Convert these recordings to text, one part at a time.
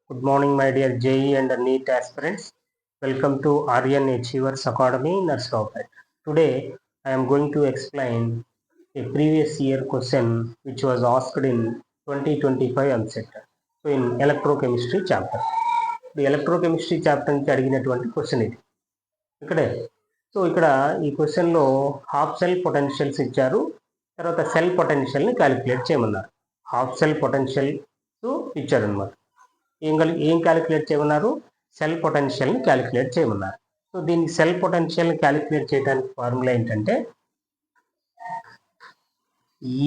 Good morning, my dear JEE and NEET aspirants. Welcome to Aryan Achievers Academy, Narsopet. Today, I am going to explain a previous year question which was asked in 2025 ANSET. So, in electrochemistry chapter. The electrochemistry chapter నుంచి అడిగినటువంటి question ఇది ఇక్కడే. So ఇక్కడ ఈ క్వశ్చన్లో half cell potentials ఇచ్చారు, తర్వాత cell పొటెన్షియల్ని calculate చేయమన్నారు. హాఫ్ సెల్ పొటెన్షియల్ ఇచ్చారనమాట. ఏం క్యాలిక్యులేట్ చేయమన్నారు? సెల్ పొటెన్షియల్ని క్యాలిక్యులేట్ చేయమన్నారు. సో దీనికి సెల్ పొటెన్షియల్ని క్యాలిక్యులేట్ చేయడానికి ఫార్ములా ఏంటంటే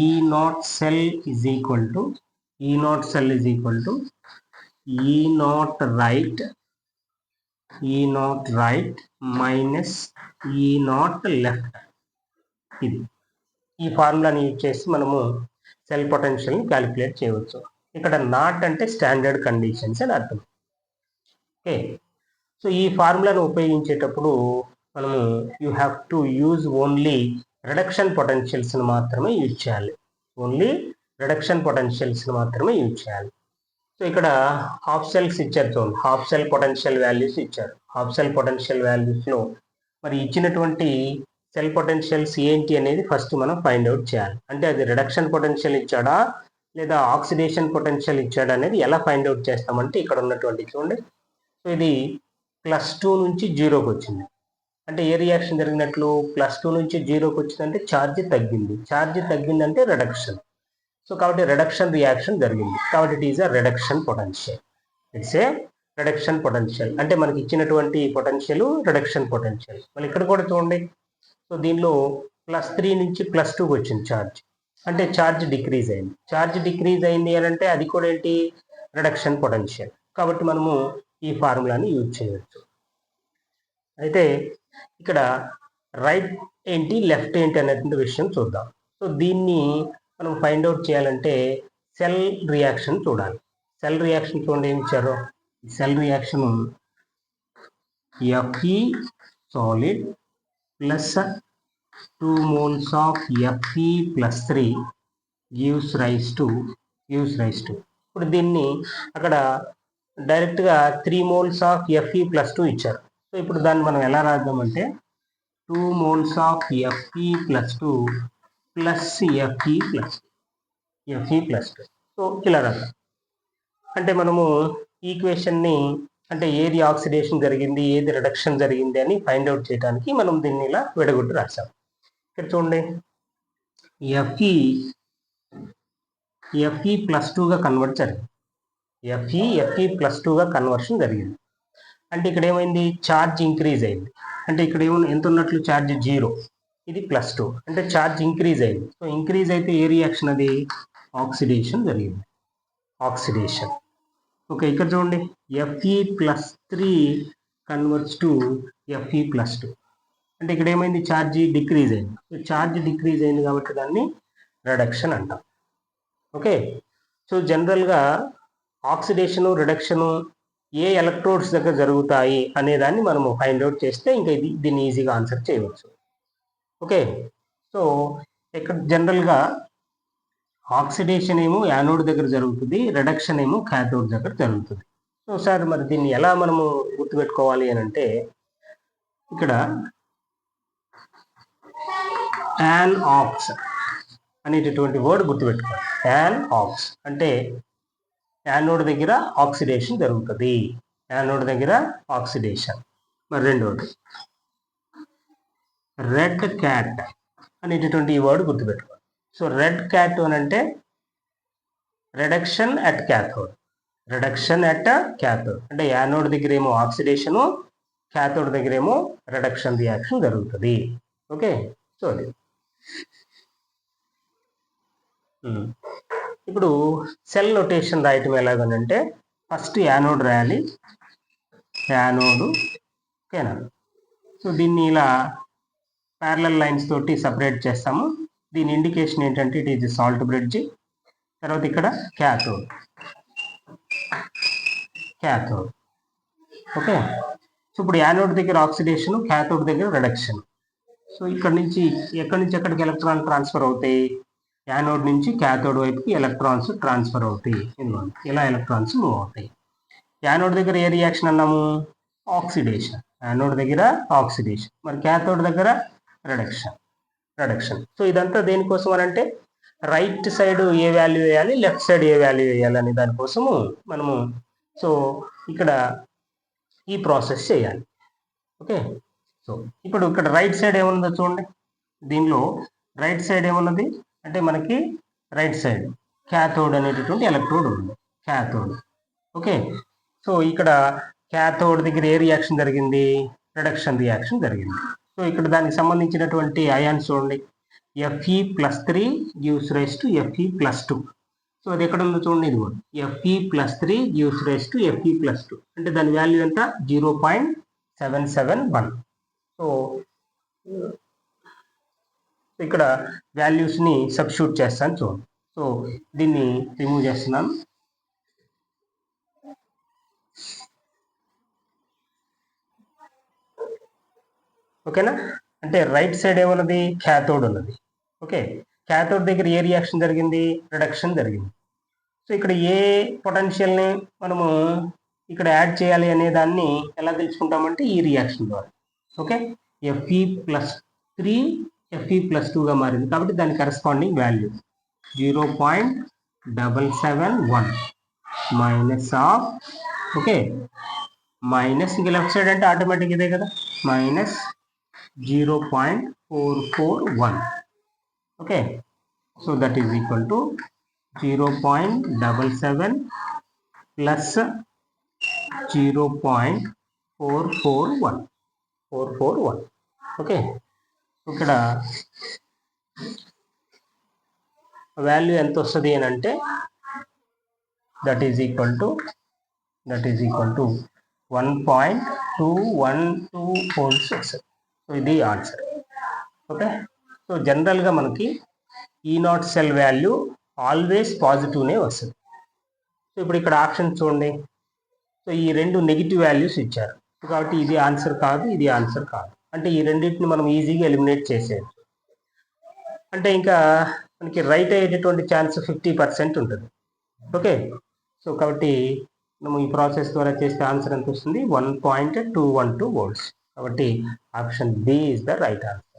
ఈ not cell is equal to ఈ నాట్ రైట్ మైనస్ ఈ నాట్ లెఫ్ట్. ఇది ఈ ఫార్ములాని యూజ్ చేసి మనము సెల్ పొటెన్షియల్ని క్యాలిక్యులేట్ చేయవచ్చు. ఇక్కడ నాట్ అంటే స్టాండర్డ్ కండిషన్స్ అని అర్థం. ఓకే, సో ఈ ఫార్ములాను ఉపయోగించేటప్పుడు మనము you have to use only reduction పొటెన్షియల్స్ని మాత్రమే యూజ్ చేయాలి. సో ఇక్కడ హాఫ్ సెల్స్ ఇచ్చారు చూడండి, హాఫ్ సెల్ పొటెన్షియల్ వాల్యూస్ ఇచ్చారు. హాఫ్ సెల్ పొటెన్షియల్ వాల్యూస్లో మరి ఇచ్చినటువంటి సెల్ పొటెన్షియల్స్ ఏంటి అనేది ఫస్ట్ మనం ఫైండ్ అవుట్ చేయాలి. అంటే అది రిడక్షన్ పొటెన్షియల్ ఇచ్చాడా లేదా ఆక్సిడేషన్ పొటెన్షియల్ ఇచ్చాడా అనేది ఎలా ఫైండ్ అవుట్ చేస్తామంటే ఇక్కడ ఉన్నటువంటి చూడండి. సో ఇది +2 నుంచి 0కి వచ్చింది. అంటే ఏ రియాక్షన్ జరిగినట్లు? +2 నుంచి 0కి వచ్చిందంటే ఛార్జ్ తగ్గిందంటే రిడక్షన్. సో కాబట్టి రిడక్షన్ రియాక్షన్ జరిగింది, కాబట్టి it is a reduction potential. అంటే మనకి ఇచ్చినటువంటి పొటెన్షియల్ రిడక్షన్ పొటెన్షియల్. మళ్ళీ ఇక్కడ కూడా చూడండి, సో దీనిలో +3 నుంచి +2కి వచ్చింది ఛార్జ్, అంటే ఛార్జ్ డిక్రీజ్ అయింది అని అంటే అది కూడా ఏంటి? Reduction potential. కాబట్టి మనము ఈ ఫార్ములాని యూజ్ చేయవచ్చు. అయితే ఇక్కడ రైట్ ఏంటి లెఫ్ట్ ఏంటి అనేటువంటి విషయం చూద్దాం. సో దీన్ని మనం ఫైండ్ అవుట్ చేయాలంటే సెల్ రియాక్షన్ చూడాలి. సెల్ రియాక్షన్ చూడండి ఏమి ఇచ్చారో. Cell reaction Fe solid plus 2 moles of Fe+3 gives rise to. ఇప్పుడు దీన్ని అక్కడ డైరెక్ట్గా 3 moles of Fe+2 ఇచ్చారు. సో ఇప్పుడు దాన్ని మనం ఎలా రాద్దామంటే 2 moles of Fe+2 plus Fe+2. So ఇలా రాద్దాం. అంటే మనము ఈక్వేషన్ని అంటే ఏది ఆక్సిడేషన్ జరిగింది ఏది రిడక్షన్ జరిగింది అని ఫైండ్ అవుట్ చేయడానికి మనం దీన్ని ఇలా విడగొట్టి రాసాం. ఇక్కడ చూడండి, Fe+2గా కన్వర్ట్ జరిగింది. Fe+2గా కన్వర్షన్ జరిగింది. అంటే ఇక్కడ ఏమైంది? ఛార్జ్ ఇంక్రీజ్ అయింది. అంటే ఇక్కడ ఎంత ఉన్నట్లు? ఛార్జ్ 0, ఇది +2, అంటే ఛార్జ్ ఇంక్రీజ్ అయింది. సో ఇంక్రీజ్ అయితే ఏ రియాక్షన్ అది? ఆక్సిడేషన్ జరిగింది. ఓకే, ఇక్కడ చూడండి, Fe+3 కన్వర్ట్స్ టు Fe+2. అంటే ఇక్కడ ఏమైంది? ఛార్జ్ డిక్రీజ్ అయింది. ఛార్జ్ డిక్రీజ్ అయింది కాబట్టి దాన్ని రిడక్షన్ అంటాం. ఓకే, సో జనరల్గా ఆక్సిడేషను రిడక్షను ఏ ఎలక్ట్రోడ్స్ దగ్గర జరుగుతాయి అనేదాన్ని మనము ఫైండ్ అవుట్ చేస్తే ఇంకా దీన్ని ఈజీగా ఆన్సర్ చేయవచ్చు. ఓకే, సో ఇక్కడ జనరల్గా ఆక్సిడేషన్ ఏమో యానోడ్ దగ్గర జరుగుతుంది, రిడక్షన్ ఏమో క్యాథోడ్ దగ్గర జరుగుతుంది. సో సార్ మరి దీన్ని ఎలా మనము గుర్తుపెట్టుకోవాలి అని అంటే ఇక్కడ యానాక్స్ అనేటటువంటి వర్డ్ గుర్తుపెట్టుకోవాలి. యానాక్స్ అంటే యానోడ్ దగ్గర ఆక్సిడేషన్ జరుగుతుంది. మరి రెండోది రెడ్ క్యాట్ అనేటటువంటి ఈ వర్డ్ గుర్తుపెట్టుకోవాలి. సో రెడ్ క్యాట్ అని అంటే రిడక్షన్ అట్ క్యాథోడ్. అంటే యానోడ్ దగ్గర ఏమో ఆక్సిడేషను, క్యాథోడ్ దగ్గర ఏమో రిడక్షన్ రియాక్షన్ జరుగుతుంది. ఓకే, సో అది ఇప్పుడు సెల్ నొటేషన్ రాయటం ఎలాగనంటే ఫస్ట్ యానోడ్ రాయాలి. ఓకేనా? సో దీన్ని ఇలా ప్యారలల్ లైన్స్ తోటి సపరేట్ చేస్తాము. దీని ఇండికేషన్ ఏంటంటే ఇట్ ఈజ్ సాల్ట్ బ్రిడ్జ్. తర్వాత ఇక్కడ క్యాథోడ్. ఓకే, సో ఇప్పుడు యానోడ్ దగ్గర ఆక్సిడేషన్, క్యాథోడ్ దగ్గర రిడక్షన్. సో ఎక్కడి నుంచి ఎక్కడికి ఎలక్ట్రాన్ ట్రాన్స్ఫర్ అవుతాయి? యానోడ్ నుంచి క్యాథోడ్ వైపుకి ఎలక్ట్రాన్స్ ట్రాన్స్ఫర్ అవుతాయి. ఇలా ఎలక్ట్రాన్స్ మూవ్ అవుతాయి. యానోడ్ దగ్గర ఏ రియాక్షన్ అన్నాము? ఆక్సిడేషన్. యానోడ్ దగ్గర ఆక్సిడేషన్, మరి క్యాథోడ్ దగ్గర రిడక్షన్. సో ఇదంతా దేనికోసం అని అంటే రైట్ సైడ్ ఏ వాల్యూ వేయాలి, లెఫ్ట్ సైడ్ ఏ వాల్యూ వేయాలి అనే దానికోసము మనము సో ఇక్కడ ఈ ప్రాసెస్ చేయాలి. ఓకే, సో ఇప్పుడు ఇక్కడ రైట్ సైడ్ ఏమున్నదో చూడండి. దీనిలో రైట్ సైడ్ ఏమున్నది అంటే మనకి రైట్ సైడ్ క్యాథోడ్ అనేటటువంటి ఎలక్ట్రోడ్ ఉంది, క్యాథోడ్. ఓకే, సో ఇక్కడ క్యాథోడ్ దగ్గర ఏ రియాక్షన్ జరిగింది? రిడక్షన్ రియాక్షన్ జరిగింది. సో ఇక్కడ దానికి సంబంధించినటువంటి అయాన్స్ చూడండి. Fe+3 gives rise to Fe+2. So అది ఎక్కడ ఉందో చూడండి, ఇది కూడా Fe+3 gives rise to Fe+2 అంటే దాని వాల్యూ ఎంత? 0.771. సో ఇక్కడ వాల్యూస్ని సబ్స్టిట్యూట్ చేస్తాను చూడండి. సో దీన్ని రిమూవ్ చేస్తున్నాను. ఓకేనా, అంటే రైట్ సైడ్ ఏమున్నది? క్యాథోడ్ ఉన్నది. ఓకే, క్యాథోడ్ దగ్గర ఏ రియాక్షన్ జరిగింది? రిడక్షన్ జరిగింది. సో ఇక్కడ ఏ పొటెన్షియల్ని మనము ఇక్కడ యాడ్ చేయాలి అనే దాన్ని ఎలా తెలుసుకుంటామంటే ఈ రియాక్షన్ ద్వారా. ఓకే, Fe+3 Fe+2గా మారింది కాబట్టి దాని corresponding value 0.771 minus of, okay, minus ఇంకా లెఫ్ట్ సైడ్ అంటే ఆటోమేటిక్ ఇదే కదా, minus 0.441. okay, so that is equal to 0.77 plus 0.441. okay, ఇక్కడ వాల్యూ ఎంత వస్తుంది అని అంటే that is equal to 1.21246. So ఇది ఆన్సర్. ఓకే, సో జనరల్గా మనకి E0 సెల్ వాల్యూ ఆల్వేస్ పాజిటివ్నే వస్తుంది. సో ఇప్పుడు ఇక్కడ ఆప్షన్ చూడండి. సో ఈ రెండు నెగిటివ్ వాల్యూస్ ఇచ్చారు కాబట్టి ఇది ఆన్సర్ కాదు, ఇది ఆన్సర్ కాదు. అంటే ఈ రెండింటిని మనం ఈజీగా ఎలిమినేట్ చేసేయచ్చు. అంటే ఇంకా మనకి రైట్ అయ్యేటటువంటి ఛాన్స్ 50% ఉంటుంది. ఓకే, సో కాబట్టి మనం ఈ ప్రాసెస్ ద్వారా చేస్తే ఆన్సర్ ఎంత వస్తుంది? 1.212 volts. కాబట్టి option B is the right answer.